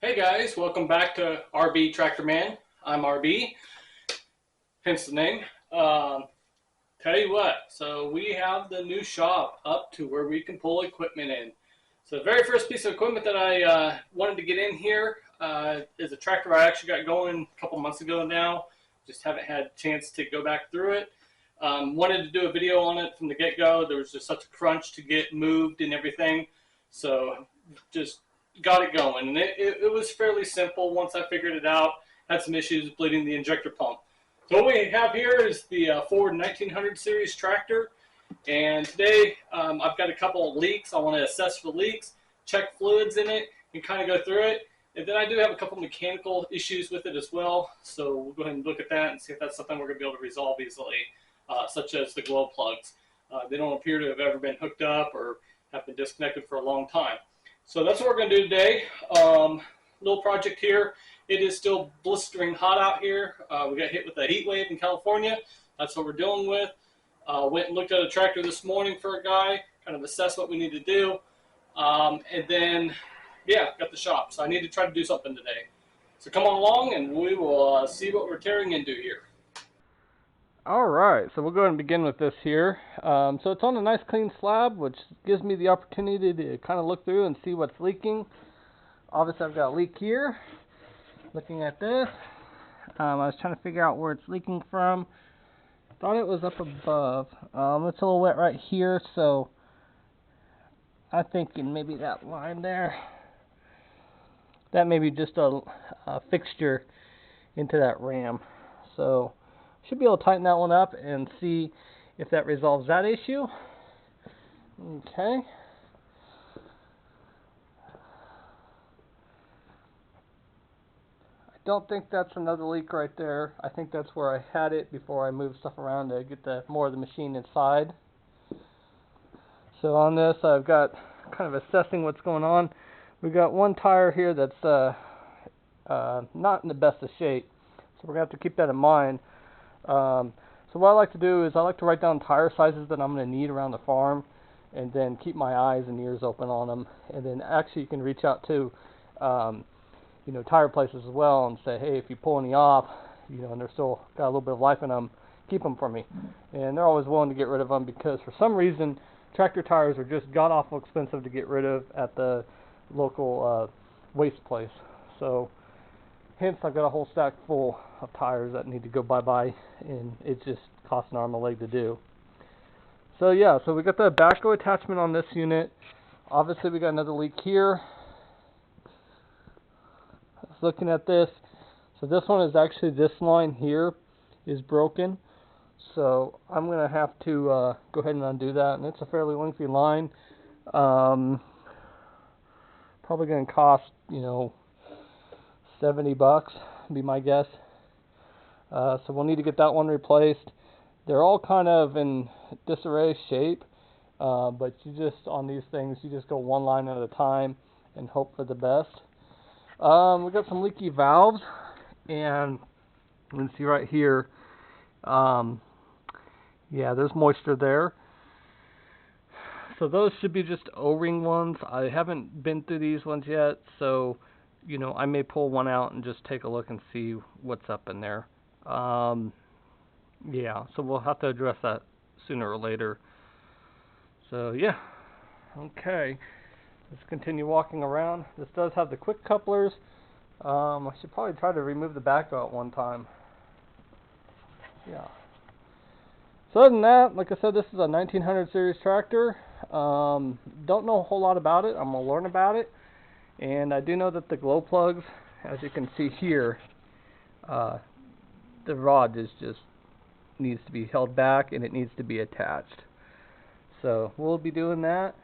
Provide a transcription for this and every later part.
Hey guys, welcome back to RB Tractor Man. I'm RB, hence the name. Tell you what, so we have the new shop up to where we can pull equipment in. So the very first piece of equipment that I wanted to get in here is a tractor I actually got going a couple months ago now. Just haven't had a chance to go back through it. Wanted to do a video on it from the get-go. There was just such a crunch to get moved and everything. So just got it going. And it was fairly simple once I figured it out. Had some issues bleeding the injector pump. So what we have here is the Ford 1900 series tractor. And today I've got a couple of leaks. I want to assess for leaks, check fluids in it, and kind of go through it. And then I do have a couple mechanical issues with it as well. So we'll go ahead and look at that and see if that's something we're going to be able to resolve easily, such as the glow plugs. They don't appear to have ever been hooked up or have been disconnected for a long time. So that's what we're going to do today. Little project here. It is still blistering hot out here. We got hit with a heat wave in California. That's what we're dealing with. Went and looked at a tractor this morning for a guy, kind of assess what we need to do. And then, yeah, got the shop. So I need to try to do something today. So come on along and we will see what we're tearing into here. Alright, so we'll go ahead and begin with this here. So it's on a nice clean slab, which gives me the opportunity to kind of look through and see what's leaking. Obviously I've got a leak here. Looking at this, I was trying to figure out where it's leaking from. Thought it was up above. It's a little wet right here, so I'm thinking maybe that line there. That may be just a fixture into that ram. So should be able to tighten that one up and see if that resolves that issue. Okay. I don't think that's another leak right there. I think that's where I had it before I moved stuff around to get more of the machine inside. So on this, I've got kind of assessing what's going on. We've got one tire here that's not in the best of shape, so we're going to have to keep that in mind. So what I like to do is I like to write down tire sizes that I'm going to need around the farm, and then keep my eyes and ears open on them. And then actually you can reach out to tire places as well and say, hey, if you pull any off, and they're still got a little bit of life in them, keep them for me. And they're always willing to get rid of them because for some reason tractor tires are just god-awful expensive to get rid of at the local waste place. So hence I've got a whole stack full of tires that need to go bye-bye, and it just costs an arm and a leg to do. So yeah, so we got the backhoe attachment on this unit. Obviously we got another leak here. Looking at this, so this one is actually, this line here is broken, so I'm going to have to go ahead and undo that, and it's a fairly lengthy line. Probably going to cost, $70 be my guess. So we'll need to get that one replaced. They're all kind of in disarray shape, but you just, on these things, you just go one line at a time and hope for the best. We got some leaky valves, and you can see right here, yeah, there's moisture there. So those should be just O-ring ones. I haven't been through these ones yet, so I may pull one out and just take a look and see what's up in there. Yeah, so we'll have to address that sooner or later. So yeah, okay. Let's continue walking around. This does have the quick couplers. I should probably try to remove the backhoe at one time. Yeah. So other than that, like I said, this is a 1900 series tractor. Don't know a whole lot about it. I'm going to learn about it. And I do know that the glow plugs, as you can see here, the rod needs to be held back and it needs to be attached. So we'll be doing that.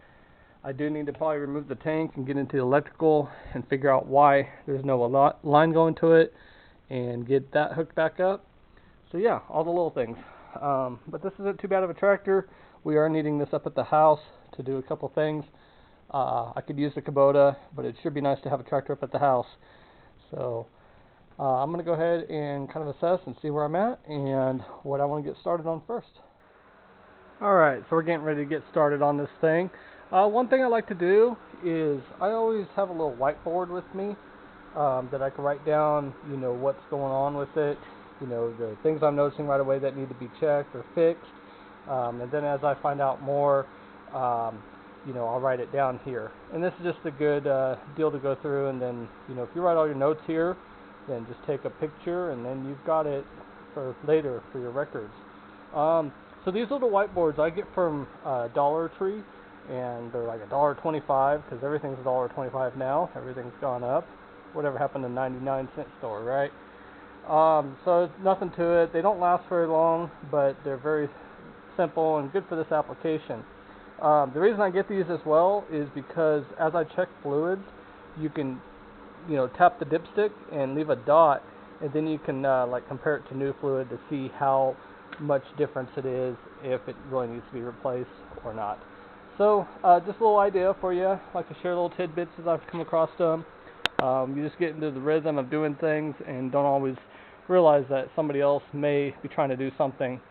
I do need to probably remove the tank and get into the electrical and figure out why there's no line going to it and get that hooked back up. So yeah, all the little things. But this isn't too bad of a tractor. We are needing this up at the house to do a couple things. I could use the Kubota, but it should be nice to have a tractor up at the house. So I'm going to go ahead and kind of assess and see where I'm at and what I want to get started on first. Alright, so we're getting ready to get started on this thing. One thing I like to do is I always have a little whiteboard with me that I can write down, you know, what's going on with it, you know, the things I'm noticing right away that need to be checked or fixed. And then as I find out more, um, you know, I'll write it down here. And this is just a good deal to go through. And then, you know, if you write all your notes here, then just take a picture, and then you've got it for later for your records. So these little whiteboards I get from Dollar Tree, and they're like $1.25 because everything's $1.25 now. Everything's gone up. Whatever happened to 99-cent store, right? So it's nothing to it. They don't last very long, but they're very simple and good for this application. The reason I get these as well is because as I check fluids, you can, you know, tap the dipstick and leave a dot, and then you can like compare it to new fluid to see how much difference it is, if it really needs to be replaced or not. So just a little idea for you. I like to share little tidbits as I've come across them. You just get into the rhythm of doing things and don't always realize that somebody else may be trying to do something,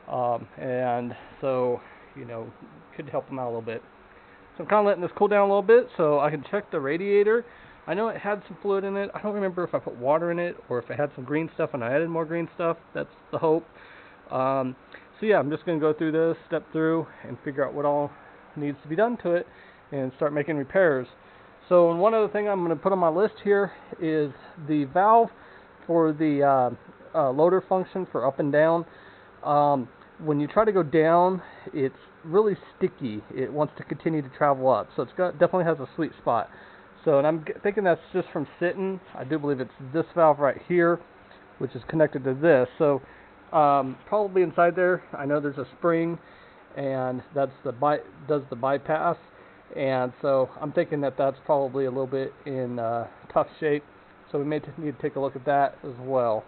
and so, you know, could help them out a little bit. So I'm kind of letting this cool down a little bit so I can check the radiator. I know it had some fluid in it. I don't remember if I put water in it or if it had some green stuff and I added more green stuff. That's the hope. So yeah, I'm just going to go through this, step through, and figure out what all needs to be done to it and start making repairs. So one other thing I'm going to put on my list here is the valve for the loader function for up and down. When you try to go down, it's really sticky. It wants to continue to travel up, so definitely has a sweet spot. So, and I'm thinking that's just from sitting. I do believe it's this valve right here, which is connected to this. So probably inside there, I know there's a spring, and that's does the bypass. And so I'm thinking that that's probably a little bit in tough shape. So we may need to take a look at that as well.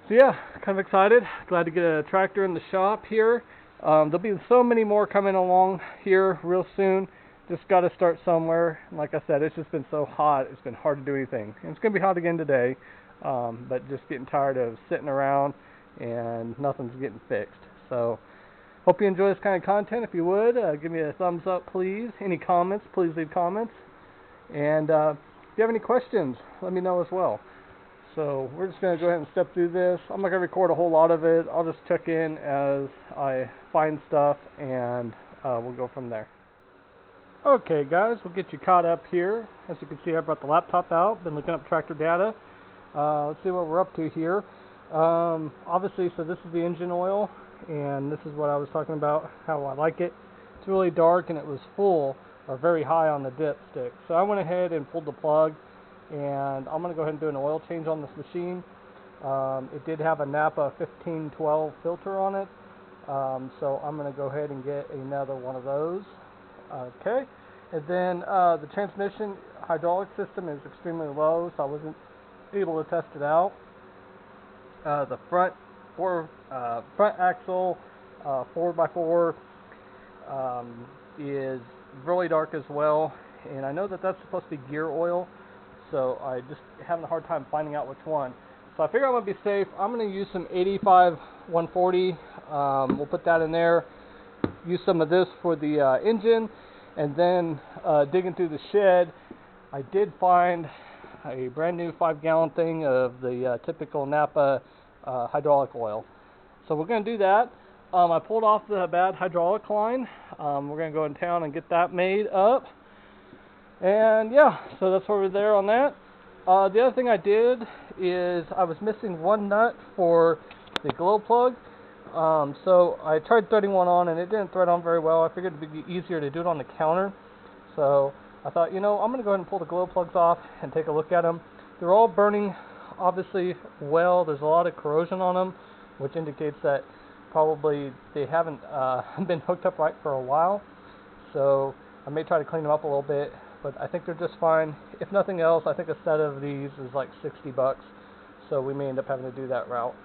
So yeah, kind of excited. Glad to get a tractor in the shop here. There'll be so many more coming along here real soon. Just got to start somewhere. Like I said, it's just been so hot. It's been hard to do anything. And it's going to be hot again today. But just getting tired of sitting around and nothing's getting fixed. So hope you enjoy this kind of content. If you would, give me a thumbs up, please. Any comments, please leave comments. And if you have any questions, let me know as well. So we're just going to go ahead and step through this. I'm not going to record a whole lot of it. I'll just check in as I find stuff, and we'll go from there. Okay guys, we'll get you caught up here. As you can see, I brought the laptop out, been looking up tractor data. Let's see what we're up to here. Obviously, so this is the engine oil, and this is what I was talking about, how I like it. It's really dark, and it was full, or very high on the dipstick. So I went ahead and pulled the plug, and I'm going to go ahead and do an oil change on this machine. It did have a Napa 1512 filter on it, so I'm going to go ahead and get another one of those. Okay, and then the transmission hydraulic system is extremely low, so I wasn't able to test it out. The front axle 4x4 is really dark as well, and I know that that's supposed to be gear oil, so I just having a hard time finding out which one. So I figure I'm going to be safe. I'm going to use some 85 140. We'll put that in there. Use some of this for the engine, and then digging through the shed, I did find a brand new 5-gallon thing of the typical Napa hydraulic oil. So we're going to do that. I pulled off the bad hydraulic line. We're going to go in town and get that made up. And yeah, so that's where we're there on that. The other thing I did is I was missing one nut for the glow plug. So I tried threading one on, and it didn't thread on very well. I figured it'd be easier to do it on the counter. So I thought, you know, I'm going to go ahead and pull the glow plugs off and take a look at them. They're all burning, obviously, well. There's a lot of corrosion on them, which indicates that probably they haven't been hooked up right for a while. So I may try to clean them up a little bit, but I think they're just fine. If nothing else, I think a set of these is like $60, so we may end up having to do that route.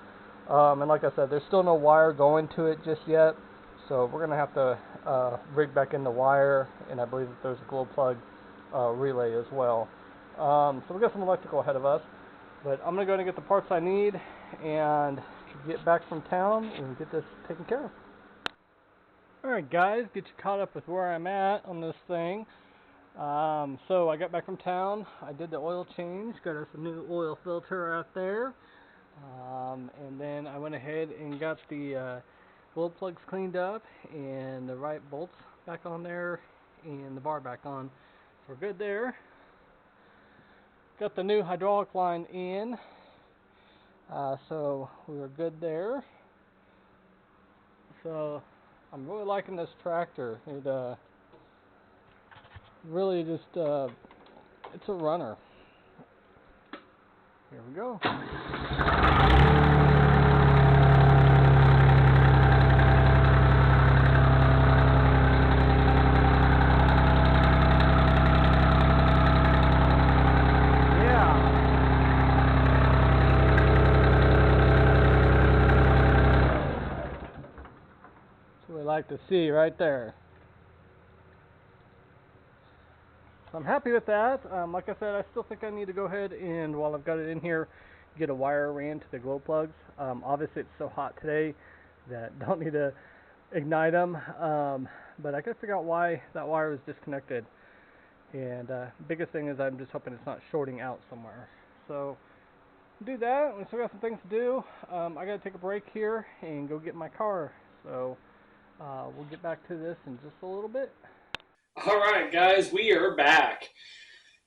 And like I said, there's still no wire going to it just yet, so we're going to have to rig back in the wire, and I believe that there's a glow plug relay as well. So we've got some electrical ahead of us, but I'm going to go and get the parts I need and get back from town and get this taken care of. Alright guys, get you caught up with where I'm at on this thing. So I got back from town. I did the oil change. Got us a new oil filter out there. And then I went ahead and got the glow plugs cleaned up and the right bolts back on there and the bar back on. So we're good there. Got the new hydraulic line in. So we were good there. So I'm really liking this tractor. It really just it's a runner. Here we go. That's what we like to see right there. So I'm happy with that. Like I said, I still think I need to go ahead and, while I've got it in here, get a wire ran to the glow plugs. Obviously it's so hot today that don't need to ignite them, but I gotta figure out why that wire was disconnected. And biggest thing is I'm just hoping it's not shorting out somewhere. So do that. We still got some things to do. I gotta take a break here and go get my car. So we'll get back to this in just a little bit. All right, guys, we are back.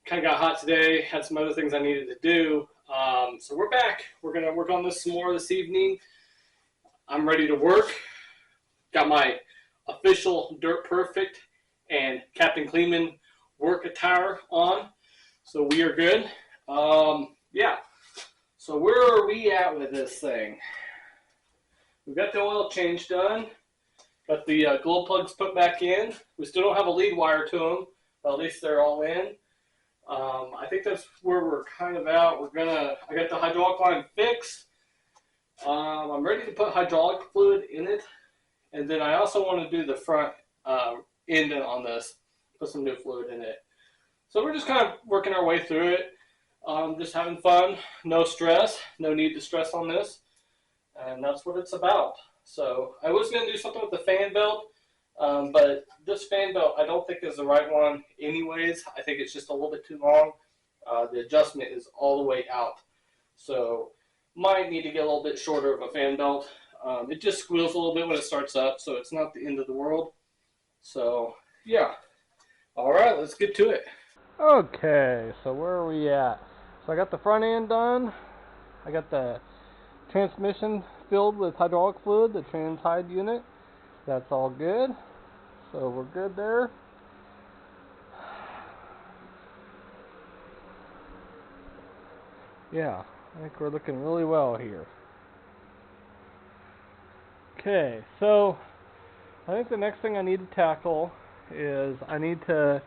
Kind of got hot today. Had some other things I needed to do. So we're back. We're going to work on this some more this evening. I'm ready to work. Got my official Dirt Perfect and Captain Kleeman work attire on. So we are good. Yeah. So where are we at with this thing? We've got the oil change done. Got the glow plugs put back in. We still don't have a lead wire to them, but at least they're all in. I think that's where we're kind of at. I got the hydraulic line fixed. I'm ready to put hydraulic fluid in it. And then I also want to do the front end on this, put some new fluid in it. So we're just kind of working our way through it. Just having fun, no stress, no need to stress on this. And that's what it's about. So I was going to do something with the fan belt, but this fan belt I don't think is the right one anyways. I think it's just a little bit too long. The adjustment is all the way out. So might need to get a little bit shorter of a fan belt. It just squeals a little bit when it starts up, so it's not the end of the world. So yeah. All right, let's get to it. Okay, so where are we at? So I got the front end done. I got the transmission filled with hydraulic fluid, the trans hide unit. That's all good. So we're good there. Yeah, I think we're looking really well here. Okay, so I think the next thing I need to tackle is I need to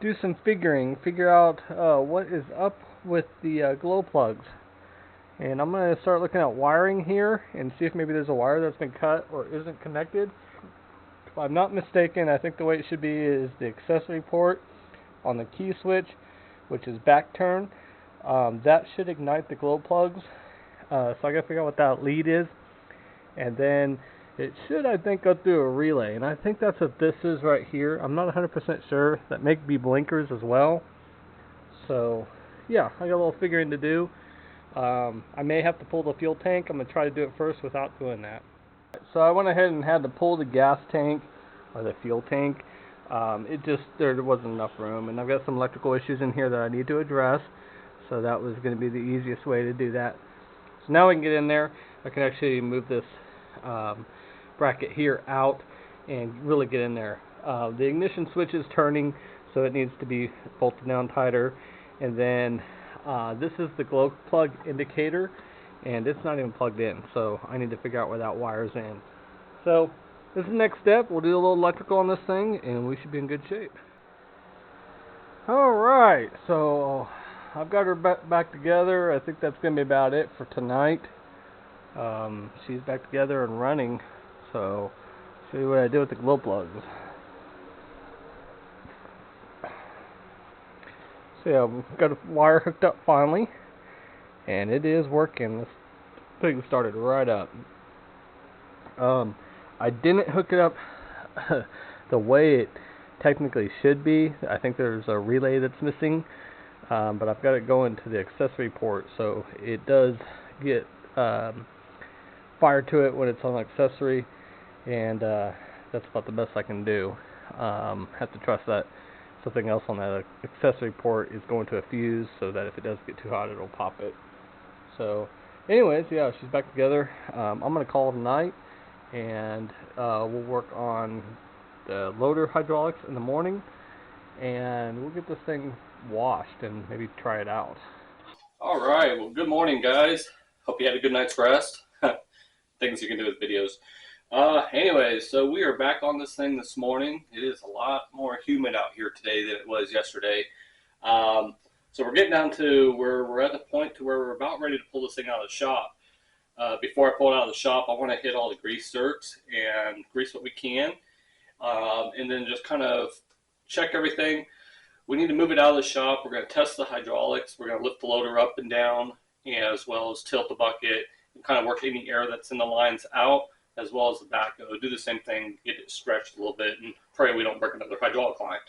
do some figure out what is up with the glow plugs. And I'm going to start looking at wiring here and see if maybe there's a wire that's been cut or isn't connected. If I'm not mistaken, I think the way it should be is the accessory port on the key switch, which is back turn. That should ignite the glow plugs. So I got to figure out what that lead is. And then it should, I think, go through a relay. And I think that's what this is right here. I'm not 100% sure. That may be blinkers as well. So yeah, I got a little figuring to do. I may have to pull the fuel tank. I'm going to try to do it first without doing that. So I went ahead and had to pull the gas tank or the fuel tank. There wasn't enough room, and I've got some electrical issues in here that I need to address. So that was going to be the easiest way to do that. So now we can get in there. I can actually move this bracket here out and really get in there. The ignition switch is turning, so it needs to be bolted down tighter. And then this is the glow plug indicator, and it's not even plugged in, so I need to figure out where that wire's in. So this is the next step. We'll do a little electrical on this thing, and we should be in good shape. Alright, so I've got her back together. I think that's going to be about it for tonight. She's back together and running, so show you what I did with the glow plugs. So yeah, we've got a wire hooked up finally, and it is working. This thing started right up. I didn't hook it up the way it technically should be. I think there's a relay that's missing, but I've got it going to the accessory port, so it does get fire to it when it's on accessory, and that's about the best I can do. Have to trust that something else on that accessory port is going to a fuse, so that if it does get too hot, it'll pop it. So anyways, yeah, she's back together. I'm going to call it tonight, and we'll work on the loader hydraulics in the morning, and we'll get this thing washed and maybe try it out. All right. Well, good morning, guys. Hope you had a good night's rest. Things you can do with videos. Anyways, so we are back on this thing this morning. It is a lot more humid out here today than it was yesterday. So we're getting down to where we're at the point to where we're about ready to pull this thing out of the shop. Before I pull it out of the shop, I want to hit all the grease zerks and grease what we can, and then just kind of check everything. We need to move it out of the shop. We're going to test the hydraulics. We're going to lift the loader up and down, as well as tilt the bucket and kind of work any air that's in the lines out, as well as the backhoe. Do the same thing, get it stretched a little bit, and pray we don't break another hydraulic line.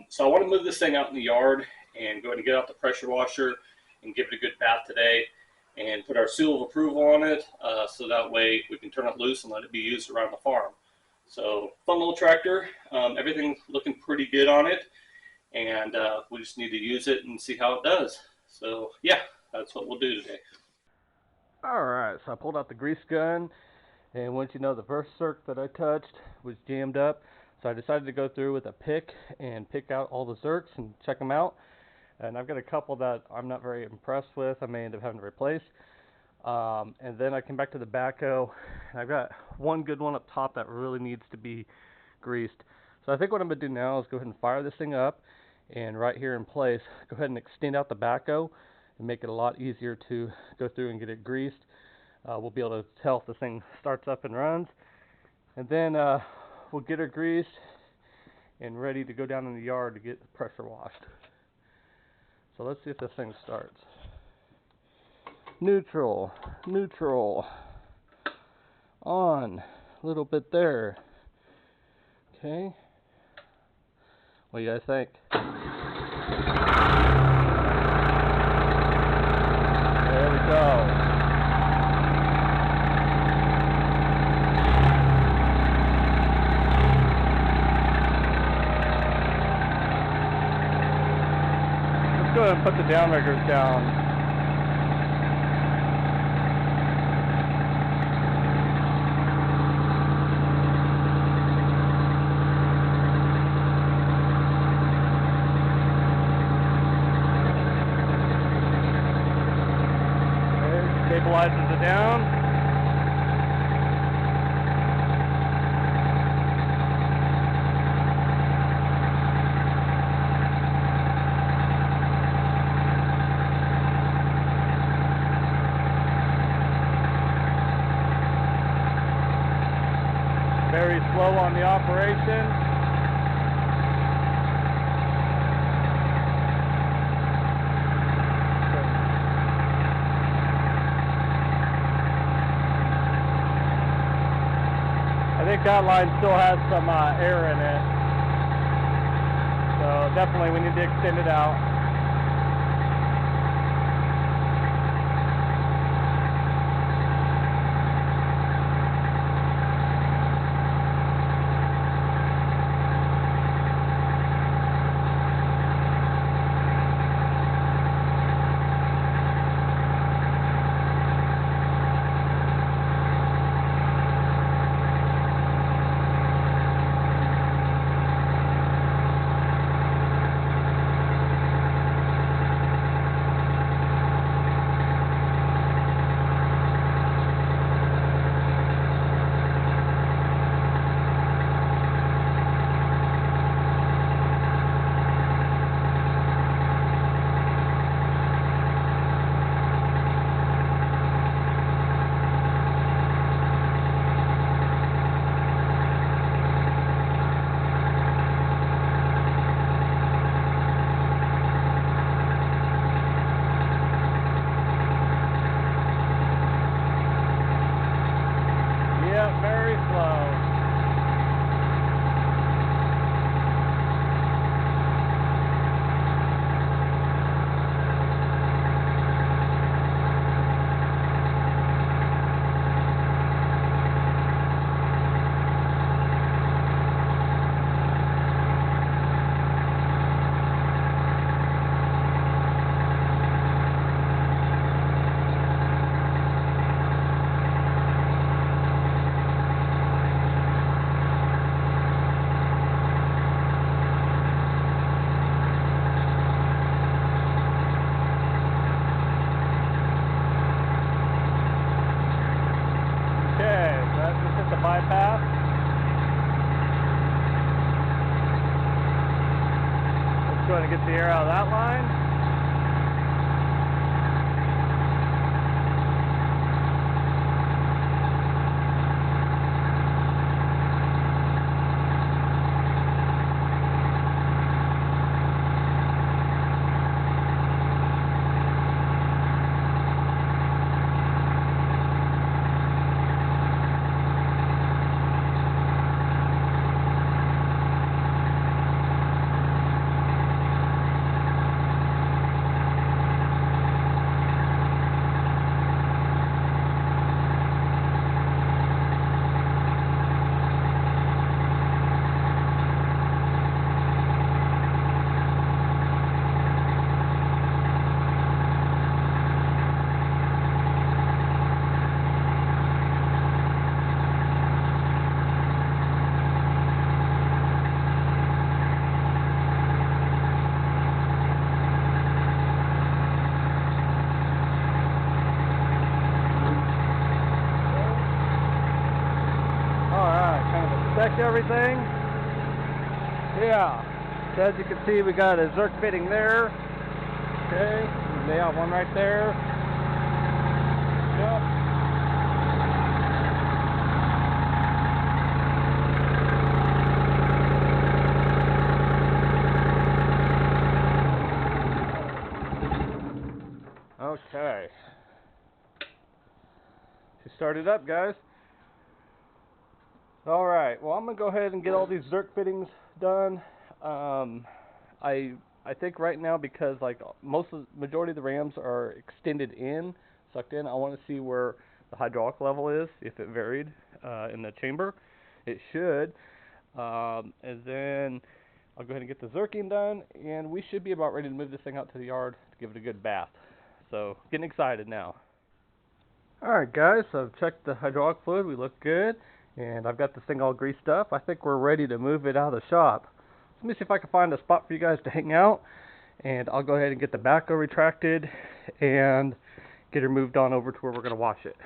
So I want to move this thing out in the yard and go ahead and get out the pressure washer and give it a good bath today and put our seal of approval on it, so that way we can turn it loose and let it be used around the farm. So fun little tractor. Everything's looking pretty good on it, and we just need to use it and see how it does. So yeah, that's what we'll do today. Alright, so I pulled out the grease gun, and once you know, the first zerk that I touched was jammed up, so I decided to go through with a pick and pick out all the zerks and check them out. And I've got a couple that I'm not very impressed with. I may end up having to replace. And then I came back to the backhoe, and I've got one good one up top that really needs to be greased. So I think what I'm going to do now is go ahead and fire this thing up, and right here in place, go ahead and extend out the backhoe and make it a lot easier to go through and get it greased. We'll be able to tell if this thing starts up and runs. And then we'll get her greased and ready to go down in the yard to get the pressure washed. So let's see if this thing starts. Neutral, neutral, on, a little bit there. Okay. What do you guys think? There we go. Let's go ahead and put the downriggers down. Stabilizes it down. Very slow on the operation. I think that line still has some air in it, so definitely we need to extend it out. go ahead and get the air out of that line. Inspect everything. Yeah. So as you can see, we got a Zerk fitting there. Okay. They have one right there. Yep. Okay. Just start it up, guys. Alright, well I'm going to go ahead and get all these Zerk fittings done. I think right now, because like majority of the rams are extended in, sucked in, I want to see where the hydraulic level is, if it varied in the chamber. It should. And then I'll go ahead and get the Zerking done, and we should be about ready to move this thing out to the yard to give it a good bath. So, getting excited now. Alright guys, so I've checked the hydraulic fluid, we look good. And I've got this thing all greased up. I think we're ready to move it out of the shop. Let me see if I can find a spot for you guys to hang out. And I'll go ahead and get the backhoe retracted and get her moved on over to where we're going to wash it.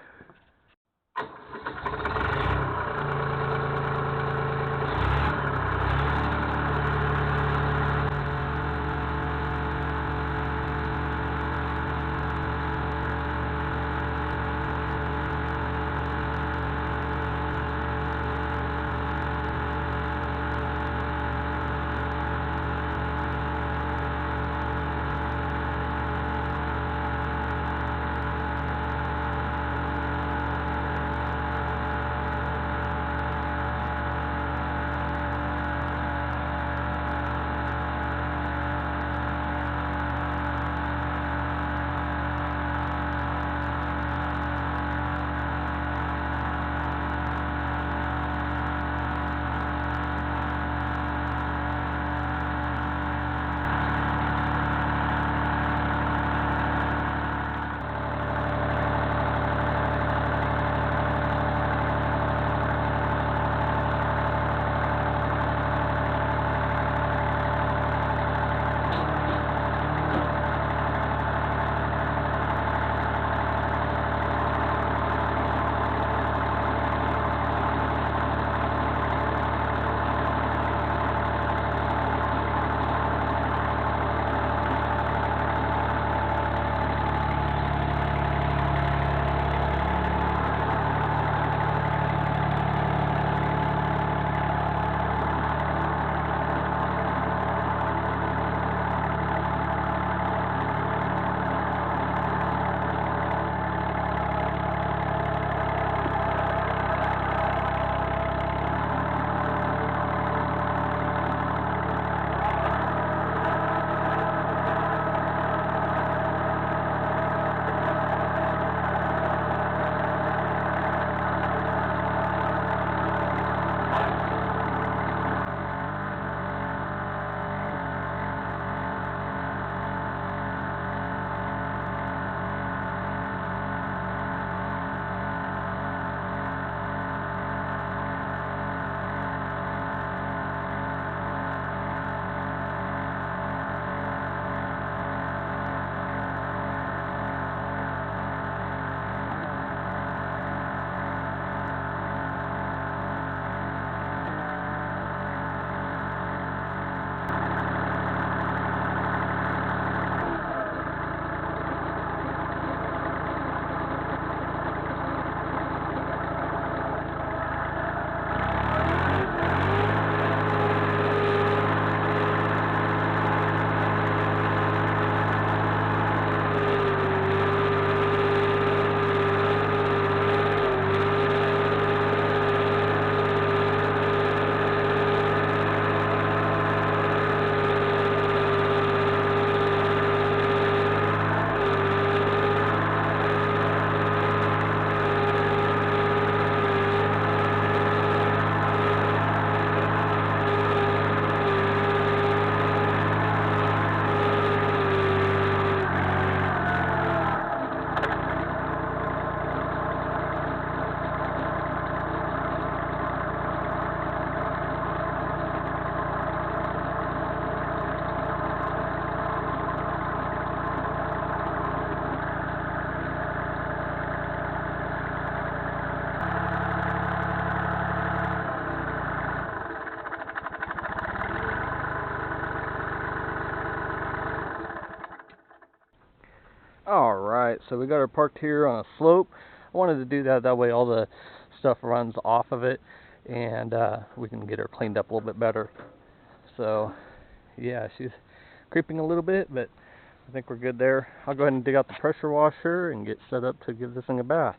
Alright, so we got her parked here on a slope. I wanted to do that way all the stuff runs off of it, and we can get her cleaned up a little bit better. So yeah, she's creeping a little bit, but I think we're good there. I'll go ahead and dig out the pressure washer and get set up to give this thing a bath.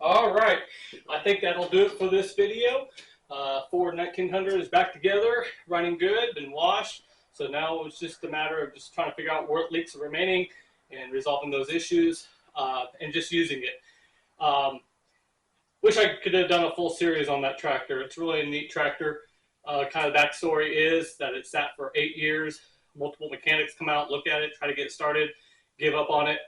All right, I think that'll do it for this video. Ford 1900 is back together, running good, been washed. So now it's just a matter of just trying to figure out where leaks are remaining and resolving those issues and just using it. Wish I could have done a full series on that tractor. It's really a neat tractor. Kind of backstory is that it sat for 8 years. Multiple mechanics come out, look at it, try to get it started, give up on it.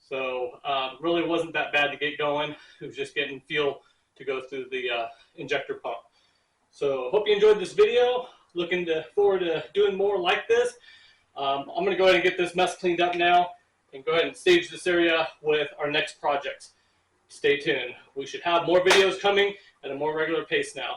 So really wasn't that bad to get going. It was just getting fuel to go through the injector pump. So hope you enjoyed this video. Looking forward to doing more like this. I'm going to go ahead and get this mess cleaned up now and go ahead and stage this area with our next projects. Stay tuned. We should have more videos coming at a more regular pace now.